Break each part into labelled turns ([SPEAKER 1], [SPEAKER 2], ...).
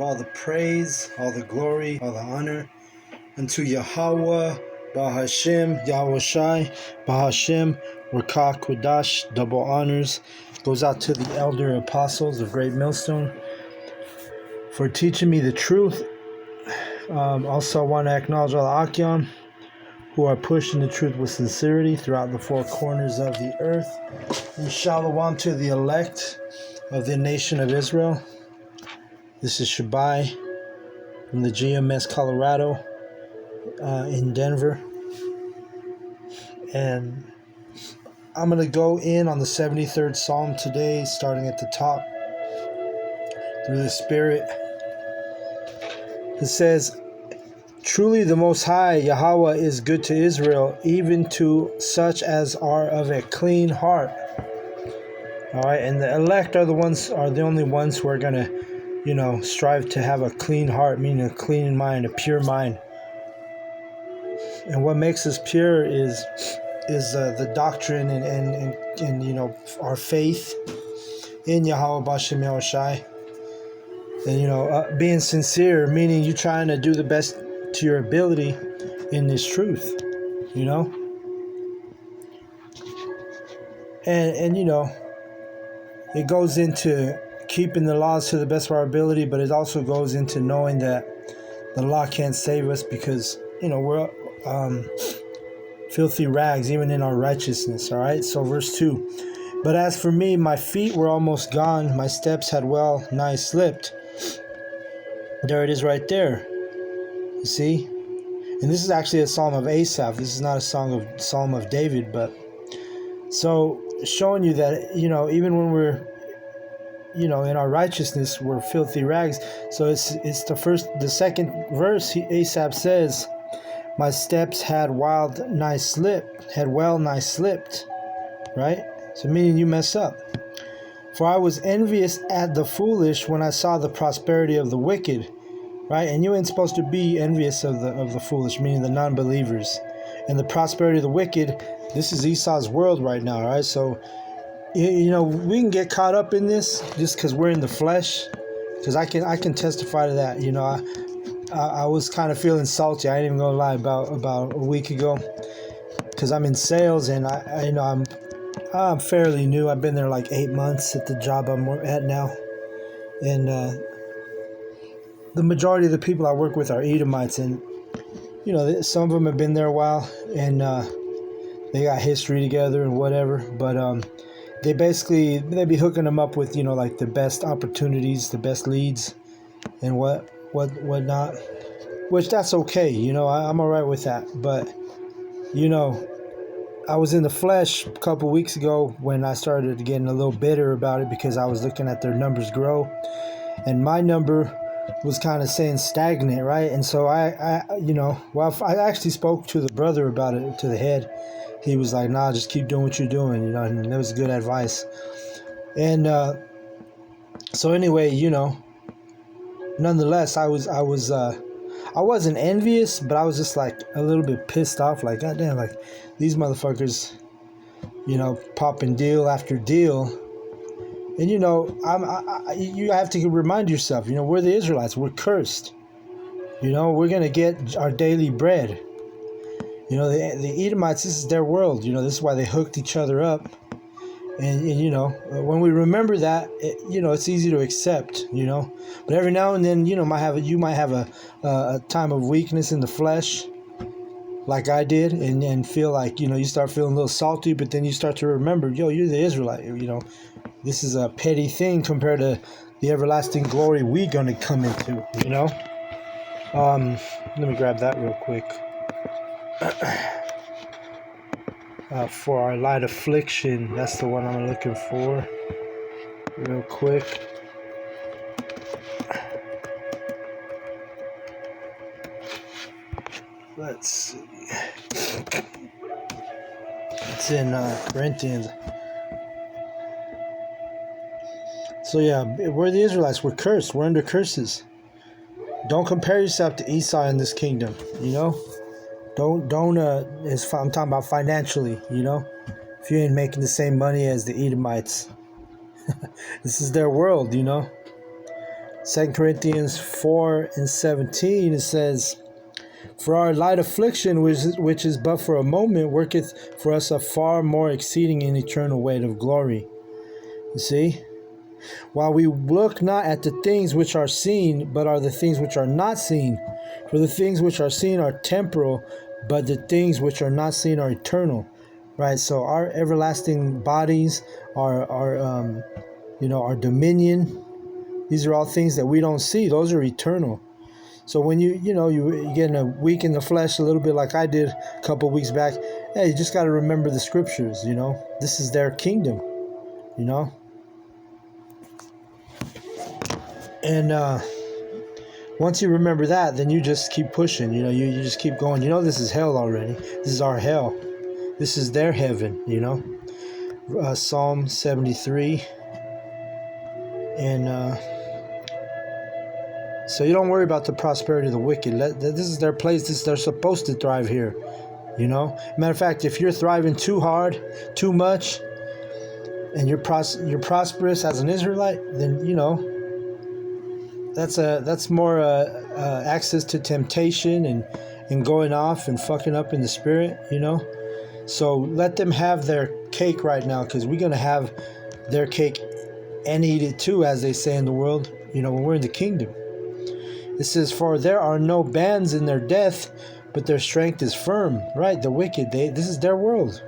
[SPEAKER 1] All the praise, all the glory, all the honor unto Yahawah, Bahashem, Yahawashi, Bahashem, Rakah Kodash, double honors. Goes out to the elder apostles of Great Millstone for teaching me the truth. Also, I want to acknowledge all the Akyam who are pushing the truth with sincerity throughout the four corners of the earth. And shalom to the elect of the nation of Israel. This is Shabai from the GMS Colorado in Denver. And I'm going to go in on the 73rd Psalm today, starting at the top through the Spirit. It says, "Truly the Most High, Yahawah, is good to Israel, even to such as are of a clean heart." All right, and the elect are the only ones who are going to, strive to have a clean heart, meaning a clean mind, a pure mind. And what makes us pure is the doctrine and our faith in Yahawah Bashem Yahushai. And being sincere, meaning you trying to do the best to your ability in this truth, and it goes into keeping the laws to the best of our ability, but it also goes into knowing that the law can't save us because we're filthy rags even in our righteousness. All right, so verse 2, "But as for me, my feet were almost gone, my steps had well nigh slipped." There it is right there, you see. And this is actually a psalm of Asaph. This is not a psalm of David, but so showing you that even when we're in our righteousness, we're filthy rags. So it's the second verse. Asaph says, "My steps had well nigh slipped," right? So meaning you mess up. "For I was envious at the foolish when I saw the prosperity of the wicked," right? And you ain't supposed to be envious of the foolish, meaning the non-believers, and the prosperity of the wicked. This is Esau's world right now, right? So we can get caught up in this just because we're in the flesh. Because I can testify to that. I was kind of feeling salty. I ain't even gonna lie, about a week ago, because I'm in sales and I'm fairly new. I've been there like 8 months at the job I'm at now, and the majority of the people I work with are Edomites, and some of them have been there a while, and they got history together and whatever. But they be hooking them up with like the best opportunities, the best leads, and whatnot, which that's okay. I'm all right with that. But I was in the flesh a couple weeks ago when I started getting a little bitter about it because I was looking at their numbers grow, and my number was kind of saying stagnant, right? And so I actually spoke to the brother about it, to the head. He was like, "Nah, just keep doing what you're doing," and that was good advice. And so anyway, nonetheless, I wasn't envious, but I was just like a little bit pissed off, like, God damn, like these motherfuckers, popping deal after deal. And you have to remind yourself, we're the Israelites, we're cursed. We're gonna get our daily bread. The Edomites, this is their world. This is why they hooked each other up. And when we remember that, it's easy to accept. But every now and then, you might have a time of weakness in the flesh, like I did, and feel like you start feeling a little salty. But then you start to remember, you're the Israelite. This is a petty thing compared to the everlasting glory we're gonna come into. Let me grab that real quick. For our light affliction, that's the one I'm looking for real quick. Let's see, it's in Corinthians. So yeah, we're the Israelites, we're cursed, we're under curses. Don't compare yourself to Esau in this kingdom. Don't I'm talking about financially, if you ain't making the same money as the Edomites. This is their world, 2 Corinthians 4:17, it says, "For our light affliction, which is but for a moment, worketh for us a far more exceeding and eternal weight of glory." You see? "While we look not at the things which are seen, but are the things which are not seen. For the things which are seen are temporal, but the things which are not seen are eternal." Right? So our everlasting bodies, our dominion, these are all things that we don't see. Those are eternal. So when you getting a weak in the flesh a little bit like I did a couple of weeks back, hey, you just got to remember the scriptures, This is their kingdom, And once you remember that, then you just keep pushing, you just keep going. This is hell already. This is our hell. This is their heaven, Psalm 73. And so you don't worry about the prosperity of the wicked. This is their place. They're supposed to thrive here, Matter of fact, if you're thriving too hard, too much, and you're prosperous as an Israelite, then that's more access to temptation and going off and fucking up in the spirit, So let them have their cake right now, because we're gonna have their cake and eat it too, as they say in the world, when we're in the kingdom. It says, "For there are no bands in their death, but their strength is firm." Right? The wicked, this is their world.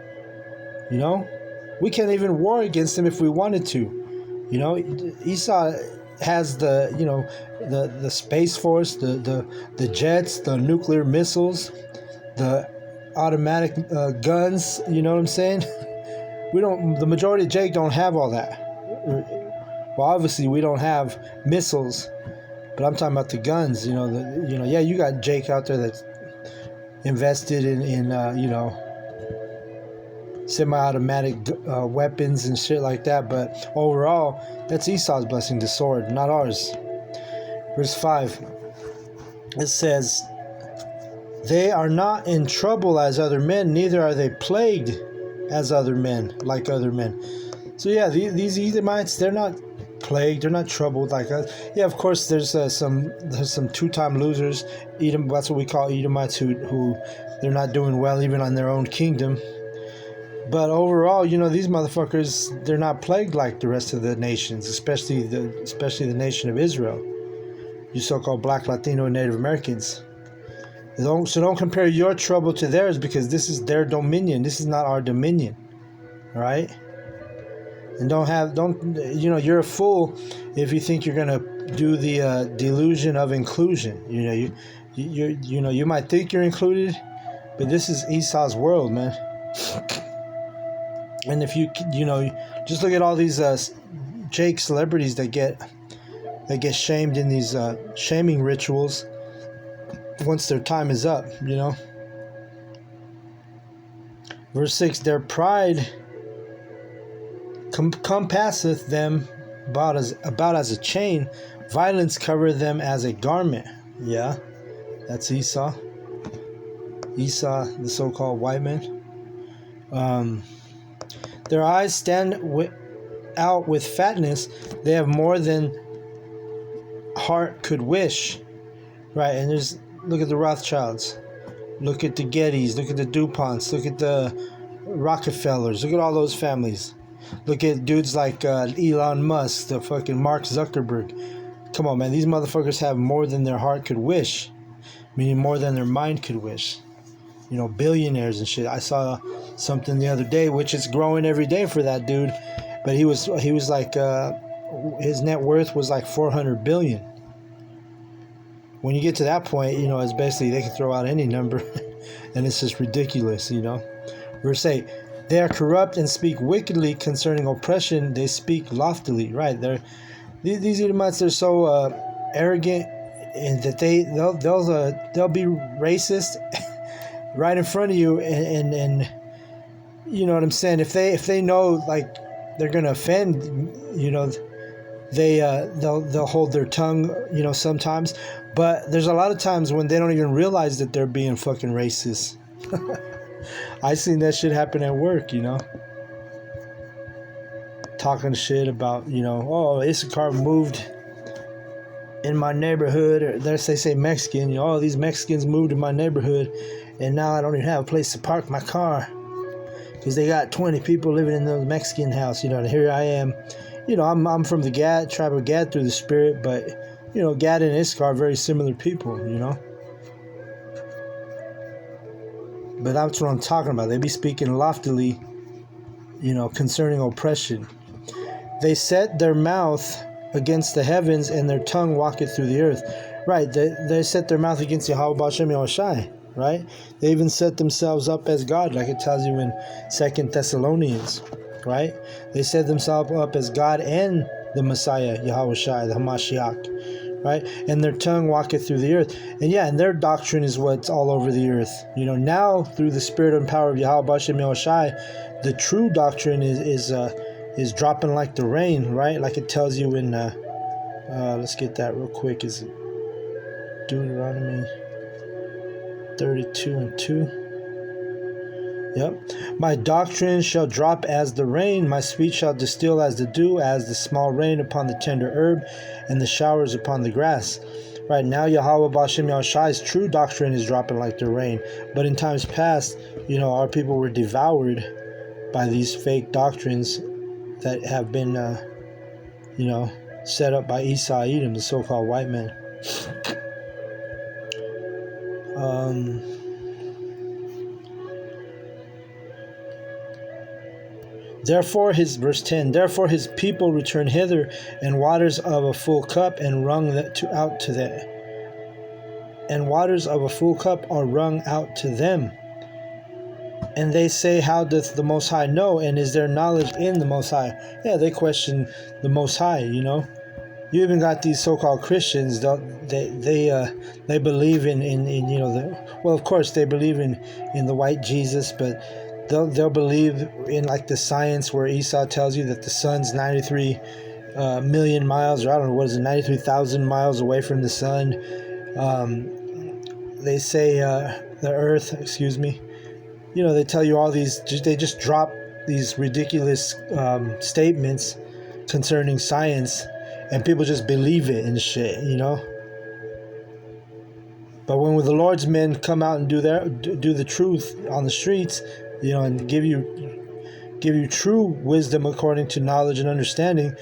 [SPEAKER 1] We can't even war against them if we wanted to. Esau has the space force, the jets, the nuclear missiles, the automatic guns. You know what I'm saying? The majority of Jake don't have all that. Well, obviously we don't have missiles, but I'm talking about the guns. Yeah, you got Jake out there that's invested in semi-automatic weapons and shit like that. But overall, that's Esau's blessing, the sword, not ours. Verse 5, it says, "They are not in trouble as other men, neither are they plagued as other men, like other men." So yeah, these Edomites, they're not plagued, they're not troubled like us. Yeah, of course, there's some two-time losers. Edom, that's what we call Edomites, who they're not doing well even on their own kingdom. But overall, these motherfuckers, they're not plagued like the rest of the nations, especially the nation of Israel. You so-called Black, Latino, and Native Americans. So don't compare your trouble to theirs, because this is their dominion. This is not our dominion. All right? And you're a fool if you think you're gonna do the delusion of inclusion. You might think you're included, but this is Esau's world, man. And if you just look at all these Jake celebrities that get shamed in these shaming rituals once their time is up, Verse 6, "Their pride compasseth them about as a chain, violence covereth them as a garment." Yeah, that's Esau, the so-called white man. "Their eyes stand out with fatness, they have more than heart could wish." Right, and look at the Rothschilds, look at the Gettys, look at the DuPonts, look at the Rockefellers, look at all those families. Look at dudes like Elon Musk, the fucking Mark Zuckerberg. Come on, man. These motherfuckers have more than their heart could wish. Meaning more than their mind could wish. Billionaires and shit. I saw something the other day, which is growing every day for that dude. But he was like, his net worth was like 400 billion. When you get to that point, it's basically they can throw out any number. And it's just ridiculous, Verse 8. "They are corrupt and speak wickedly concerning oppression. They speak loftily." Right, these Edomites are so arrogant, and that they'll be racist right in front of you, and you know what I'm saying. If they know like they're gonna offend, they'll hold their tongue, sometimes. But there's a lot of times when they don't even realize that they're being fucking racist. I seen that shit happen at work, talking shit about, oh, Issachar moved in my neighborhood, or they say Mexican, all these Mexicans moved in my neighborhood, and now I don't even have a place to park my car because they got 20 people living in the Mexican house, and here I am. I'm from the Gad, tribe of Gad through the spirit, but, Gad and Issachar are very similar people, But that's what I'm talking about. They be speaking loftily, concerning oppression. They set their mouth against the heavens, and their tongue walketh through the earth. Right, they set their mouth against Yahawah B'Shem Yahushai. Right? They even set themselves up as God, like it tells you in 2 Thessalonians. Right? They set themselves up as God and the Messiah, Yahushai, the Hamashiach. Right? And their tongue walketh through the earth. And their doctrine is what's all over the earth. Now through the spirit and power of Yahawah B'Shem Yahushai, the true doctrine is dropping like the rain, right? Like it tells you in let's get that real quick. Is it Deuteronomy 32:2? Yep. My doctrine shall drop as the rain, my speech shall distill as the dew, as the small rain upon the tender herb, and the showers upon the grass. Right now, Yahawah B'Shem Yahushai's true doctrine is dropping like the rain. But in times past, our people were devoured by these fake doctrines that have been, set up by Esau Edom, the so-called white men. Verse 10, therefore his people return hither, and waters of a full cup and wrung out to them. And waters of a full cup are wrung out to them. And they say, how doth the Most High know? And is there knowledge in the Most High? Yeah, they question the Most High, You even got these so-called Christians. They believe in of course they believe in the white Jesus, but they'll believe in like the science where Esau tells you that the sun's 93 million miles, or I don't know, 93,000 miles away from the sun. They say the earth, they tell you all these, they just drop these ridiculous statements concerning science, and people just believe it and shit, But when the Lord's men come out and do the truth on the streets, and give you true wisdom according to knowledge and understanding,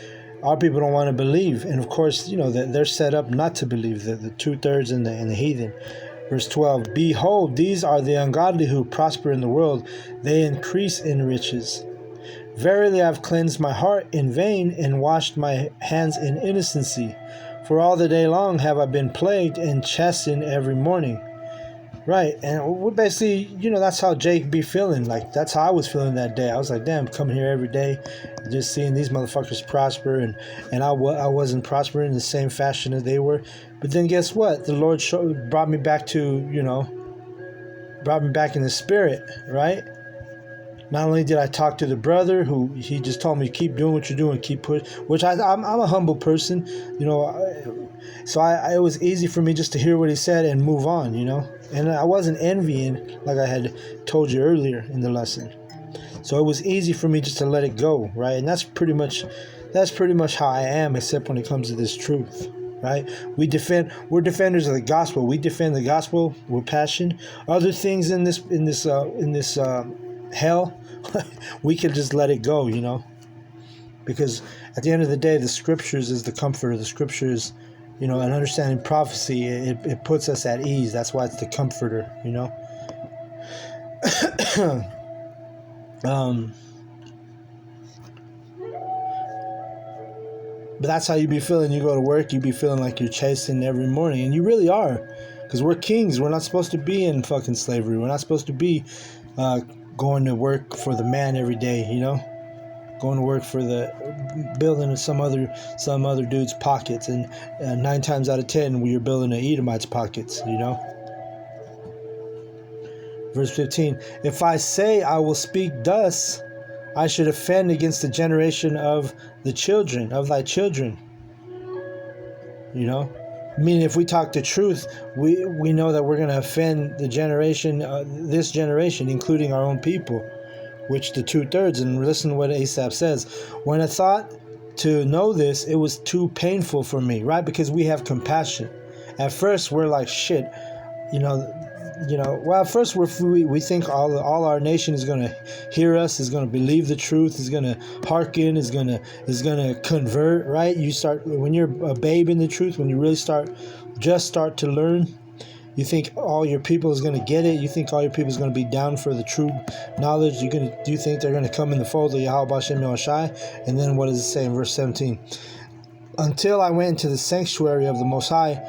[SPEAKER 1] our people don't want to believe. And of course, they're set up not to believe, the 2/3 and the heathen. Verse 12, behold, these are the ungodly who prosper in the world. They increase in riches. Verily I have cleansed my heart in vain, and washed my hands in innocency. For all the day long have I been plagued and chastened every morning. Right, and we're basically, that's how Jake be feeling. Like, that's how I was feeling that day. I was like, damn, coming here every day, just seeing these motherfuckers prosper, and I wasn't prospering in the same fashion as they were. But then guess what? The Lord brought me back to, brought me back in the spirit, right? Not only did I talk to the brother, who he just told me, keep doing what you're doing, keep pushing, which I'm a humble person, so it was easy for me just to hear what he said and move on, and I wasn't envying, like I had told you earlier in the lesson. So it was easy for me just to let it go, right? And that's pretty much how I am, except when it comes to this truth, right? We're defenders of the gospel. We defend the gospel with passion. Other things in this hell, we can just let it go, because at the end of the day, the scriptures is the comforter. The scriptures, and understanding prophecy, it puts us at ease. That's why it's the comforter, But that's how you be feeling. You go to work, you be feeling like you're chasing every morning, and you really are, because we're kings. We're not supposed to be in fucking slavery. We're not supposed to be going to work for the man every day, going to work for the building of some other dude's pockets, and 9 times out of 10 we are building an Edomite's pockets, Verse 15, if I say I will speak thus, I should offend against the generation of thy children, Meaning, if we talk the truth, we know that we're going to offend the generation, this generation, including our own people, which the 2/3. And listen to what Asaph says: when a thought to know this, it was too painful for me, right? Because we have compassion. At first, we're like, shit, you know. Well, at first we think all our nation is gonna hear us, is gonna believe the truth, is gonna hearken, is gonna convert, right? You start when you're a babe in the truth, when you really start to learn. You think all your people is gonna get it. You think all your people is gonna be down for the true knowledge. You think they're gonna come in the fold of Yahawah Shem Yahushai? And then what does it say in verse 17? Until I went into the sanctuary of the Most High,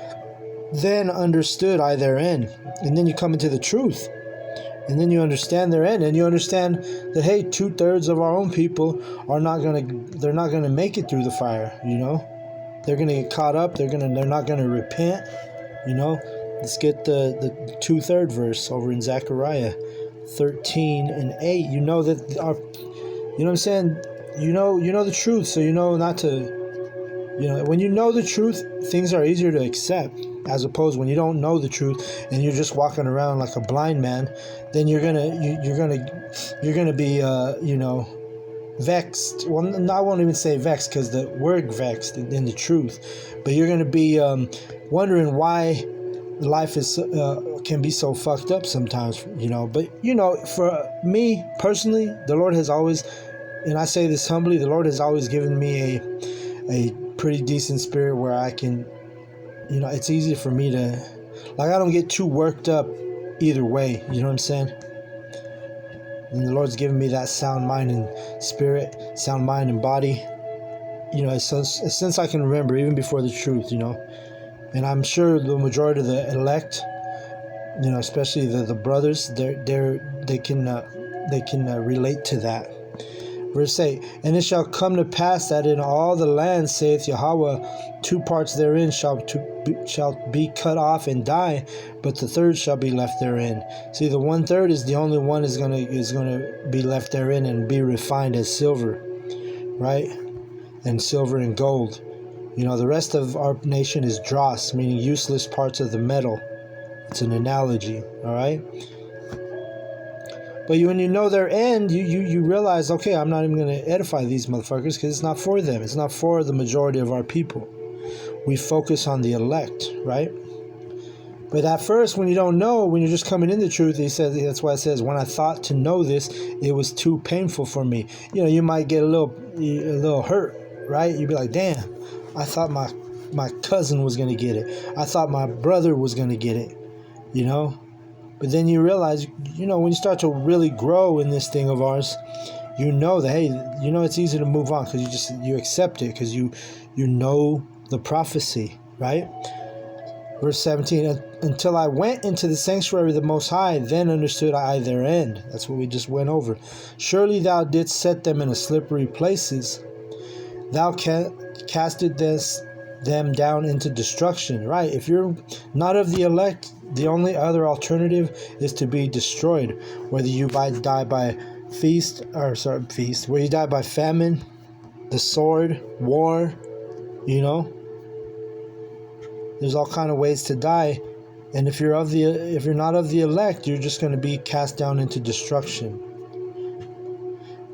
[SPEAKER 1] then understood I their end. And then you come into the truth, and then you understand their end, and you understand that, hey, 2/3 of our own people they're not gonna make it through the fire. They're gonna get caught up. They're not gonna repent. Let's get the 2/3 verse over in Zechariah 13:8. You know that you know what I'm saying. You know the truth, so you know not to. When you know the truth, things are easier to accept, as opposed when you don't know the truth and you're just walking around like a blind man. Then you're gonna be vexed. Well, I won't even say vexed, because the word vexed in the truth, but you're gonna be wondering why life is can be so fucked up sometimes. But for me personally, the Lord has always, and I say this humbly, the Lord has always given me a pretty decent spirit where I can, it's easy for me to, I don't get too worked up either way. You know what I'm saying? And the Lord's given me that sound mind and spirit, sound mind and body, since I can remember, even before the truth, And I'm sure the majority of the elect, especially the brothers, they can relate to that. Verse 8, and it shall come to pass that in all the land, saith Yahawah, 2 parts therein shall be cut off and die, but the third shall be left therein. See, the 1/3 is the only one is gonna be left therein and be refined as silver, right? And silver and gold. The rest of our nation is dross, meaning useless parts of the metal. It's an analogy, all right? But when you know their end, you realize, okay, I'm not even going to edify these motherfuckers because it's not for them. It's not for the majority of our people. We focus on the elect, right? But at first, when you don't know, when you're just coming into truth, he says, that's why it says, when I thought to know this, it was too painful for me. You might get a little hurt, right? You'd be like, damn, I thought my cousin was going to get it. I thought my brother was going to get it, But then you realize, when you start to really grow in this thing of ours, that, hey, it's easy to move on because you accept it because you know the prophecy, right? Verse 17, until I went into the sanctuary of the Most High, then understood I their end. That's what we just went over. Surely thou didst set them in a slippery places. Thou castedst them down into destruction, right? If you're not of the elect, the only other alternative is to be destroyed, whether you die by where you die by famine, the sword, war, There's all kind of ways to die, and if you're not of the elect, you're just going to be cast down into destruction.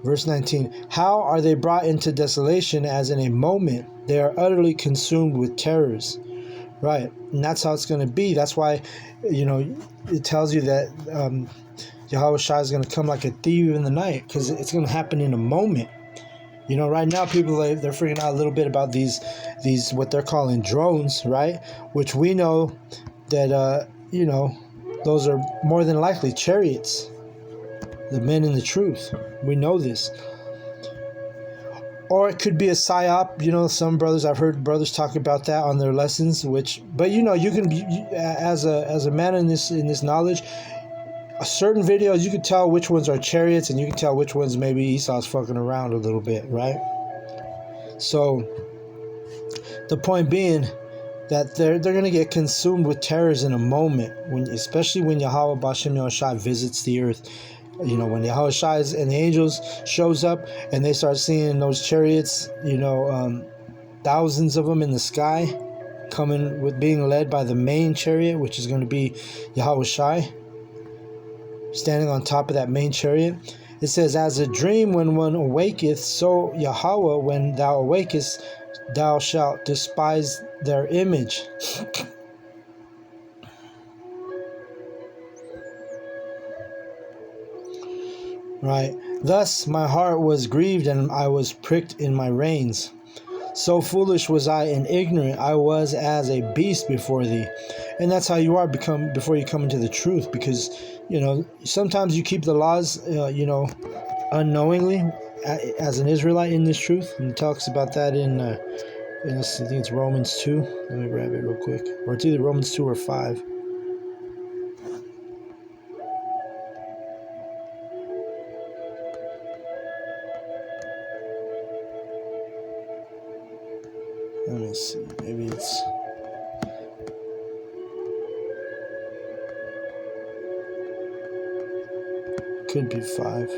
[SPEAKER 1] Verse 19, how are they brought into desolation as in a moment? They are utterly consumed with terrors. Right, and that's how it's going to be. That's why, it tells you that Yahawah Shai is going to come like a thief in the night, because it's going to happen in a moment. Right now people they're freaking out a little bit about these what they're calling drones, right? Which we know that those are more than likely chariots. The men in the truth. We know this. Or it could be a psyop. Some brothers, I've heard brothers talk about that on their lessons. But you can be, as a man in this knowledge, certain videos you can tell which ones are chariots, and you can tell which ones maybe Esau's fucking around a little bit, right? So the point being that they're gonna get consumed with terrors in a moment, especially when Yahawah Bashem Yahushai visits the earth. When Yahawah Shai and the angels shows up and they start seeing those chariots, thousands of them in the sky, coming with being led by the main chariot, which is going to be Yahawah Shai, standing on top of that main chariot. It says, as a dream when one awaketh, so Yahawah, when thou awakest, thou shalt despise their image. Right. Thus my heart was grieved, and I was pricked in my reins. So foolish was I and ignorant, I was as a beast before thee. And that's how you are before you come into the truth, because, sometimes you keep the laws, unknowingly as an Israelite in this truth. And it talks about that I think it's Romans 2. Let me grab it real quick. Or it's either Romans 2 or 5. Let me see. Maybe it's... could be 5.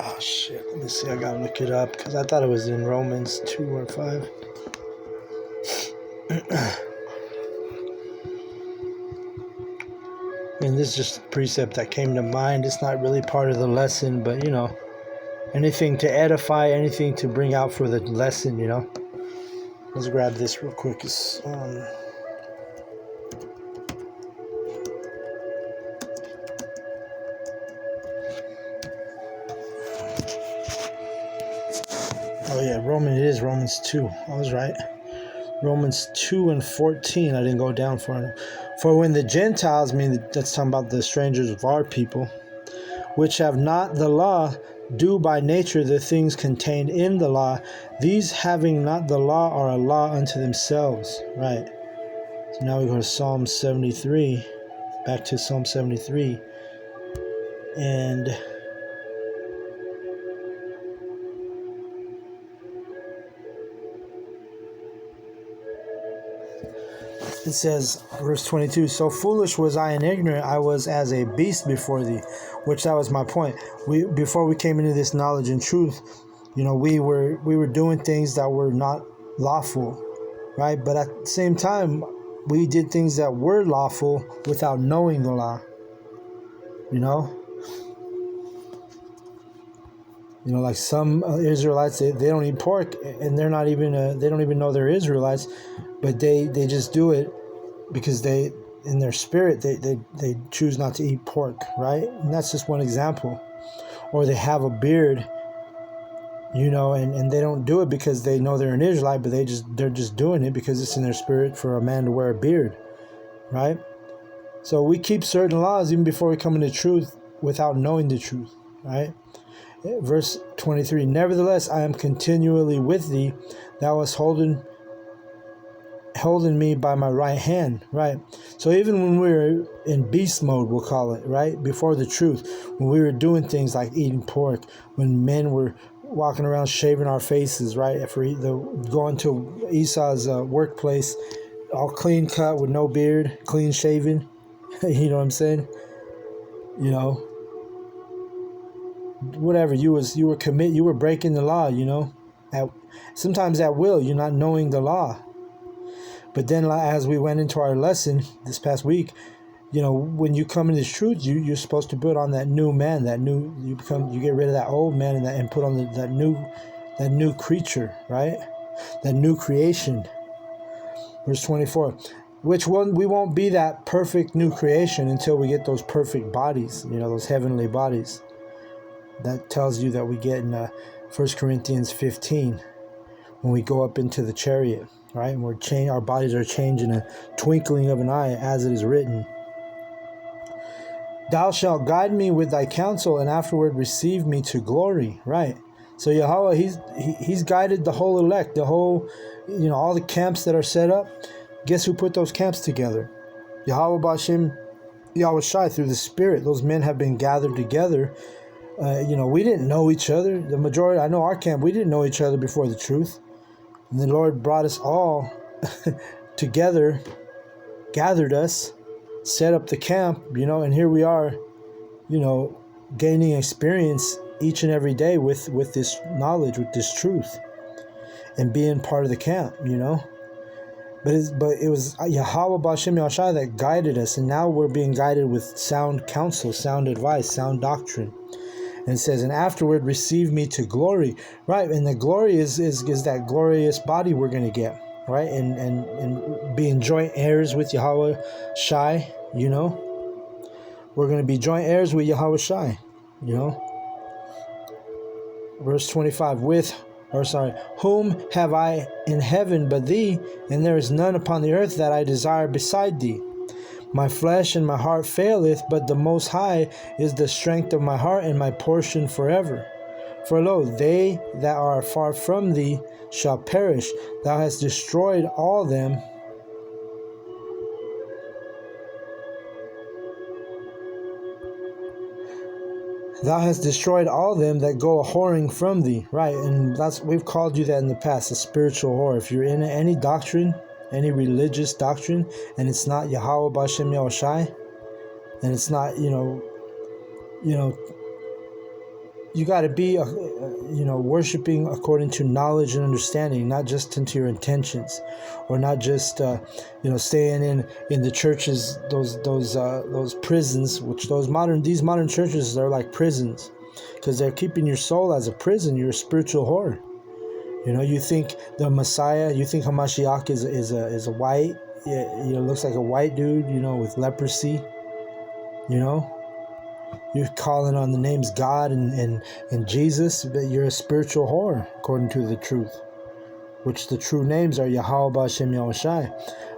[SPEAKER 1] Oh shit, let me see, I gotta look it up, because I thought it was in Romans 2 or 5. And this is just a precept that came to mind. It's not really part of the lesson, but anything to edify, anything to bring out for the lesson, Let's grab this real quick. It's, oh yeah, it is Romans 2. I was right. Romans 2 and 14. I didn't go down for it. For when the Gentiles, that's talking about the strangers of our people, which have not the law, do by nature the things contained in the law, these having not the law are a law unto themselves. Right. So now we go to Psalm 73. Back to Psalm 73. And it says, verse 22, so foolish was I and ignorant, I was as a beast before thee. Which, that was my point. Before we came into this knowledge and truth, we were doing things that were not lawful, right? But at the same time, we did things that were lawful without knowing the law. Like some Israelites, they don't eat pork, and they're not even they don't even know they're Israelites, but they just do it because they, in their spirit, they choose not to eat pork, right? And that's just one example. Or they have a beard, and they don't do it because they know they're an Israelite, but they're just doing it because it's in their spirit for a man to wear a beard, right? So we keep certain laws even before we come into truth without knowing the truth, right? Verse 23, nevertheless, I am continually with thee. Thou hast holden me by my right hand, right? So even when we were in beast mode, we'll call it, right? Before the truth, when we were doing things like eating pork, when men were walking around shaving our faces, right? Going to Esau's workplace, all clean cut with no beard, clean shaven. You know what I'm saying? Whatever, you were breaking the law, sometimes at will, you're not knowing the law. But then, as we went into our lesson this past week, when you come into this truth, you're supposed to put on that new man, you get rid of that old man and put on that new creature, right? That new creation. Verse 24, which one, we won't be that perfect new creation until we get those perfect bodies, those heavenly bodies. That tells you that we get in 1 Corinthians 15 when we go up into the chariot, right? And our bodies are changed in a twinkling of an eye, as it is written. Thou shalt guide me with thy counsel, and afterward receive me to glory, right? So Yahawah, he's guided the whole elect, the whole, all the camps that are set up. Guess who put those camps together? Yahawah B'Shem Yahawashi, through the Spirit. Those men have been gathered together. We didn't know each other. The majority, I know our camp, we didn't know each other before the truth. And the Lord brought us all together, gathered us, set up the camp, and here we are, gaining experience each and every day with this knowledge, with this truth, and being part of the camp, But it was Yahawah B'Hashem Yahushua that guided us, and now we're being guided with sound counsel, sound advice, sound doctrine. And it says, and afterward receive me to glory. Right, and the glory is that glorious body we're going to get, right? And being joint heirs with Yahawah Shai, you know. We're going to be joint heirs with Yahawah Shai, you know. Verse 25, whom have I in heaven but thee, and there is none upon the earth that I desire beside thee. My flesh and my heart faileth, but the Most High is the strength of my heart and my portion forever. For lo, they that are far from thee shall perish. Thou hast destroyed all them. Thou hast destroyed all them that go a whoring from thee. Right, and we've called you that in the past, a spiritual whore. If you're in any doctrine, any religious doctrine, and it's not Yahawah B'Hashem Yahushai, and it's not, you know, you got to be, worshiping according to knowledge and understanding, not just into your intentions, or not just, staying in the churches, those prisons, which these modern churches, they're like prisons, because they're keeping your soul as a prison. You're a spiritual whore. You know, you think the Messiah, you think Hamashiach is a white, looks like a white dude, with leprosy. You're calling on the names God and Jesus, but you're a spiritual whore, according to the truth, which the true names are Yahawah B'Hashem Yahushai.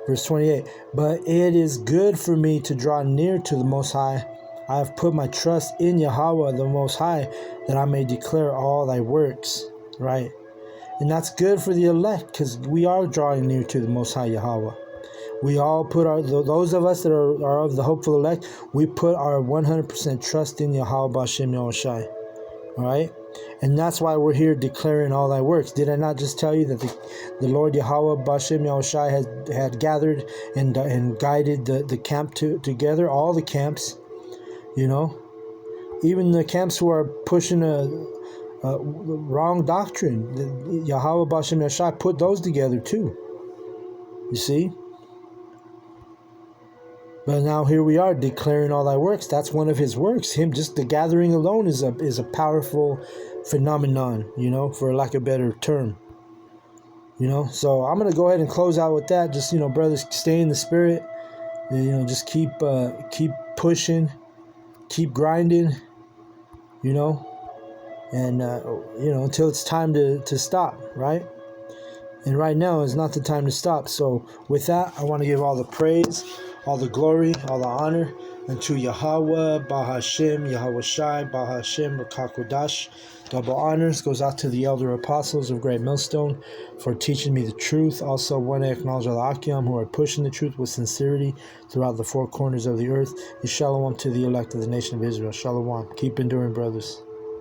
[SPEAKER 1] Verse 28, but it is good for me to draw near to the Most High. I have put my trust in Yahawah, the Most High, that I may declare all thy works. Right? And that's good for the elect, because we are drawing near to the Most High Yahawah. We all put those of us that are of the hopeful elect, we put our 100% trust in Yahawah B'Hashem Yahushai. All right? And that's why we're here declaring all thy works. Did I not just tell you that the Lord Yahawah B'Hashem Yahushai had gathered and guided the camp together, all the camps, even the camps who are pushing a wrong doctrine. Yahawah B'Hashem Yahushai put those together too. You see? But now here we are declaring all thy works. That's one of his works. Just the gathering alone is a powerful phenomenon, for lack of a better term. So I'm going to go ahead and close out with that. Just, brothers, stay in the spirit. Just keep pushing, keep grinding, and until it's time to stop, right? And right now is not the time to stop. So with that, I want to give all the praise, all the glory, all the honor unto Yahawah B'Hashem Yahushai B'Hashem Rakakodash. Double honors goes out to the elder apostles of Great Millstone for teaching me the truth. Also want to acknowledge all the Akim who are pushing the truth with sincerity throughout the four corners of the earth. And shalom to the elect of the nation of Israel. Shalom. Keep enduring, brothers.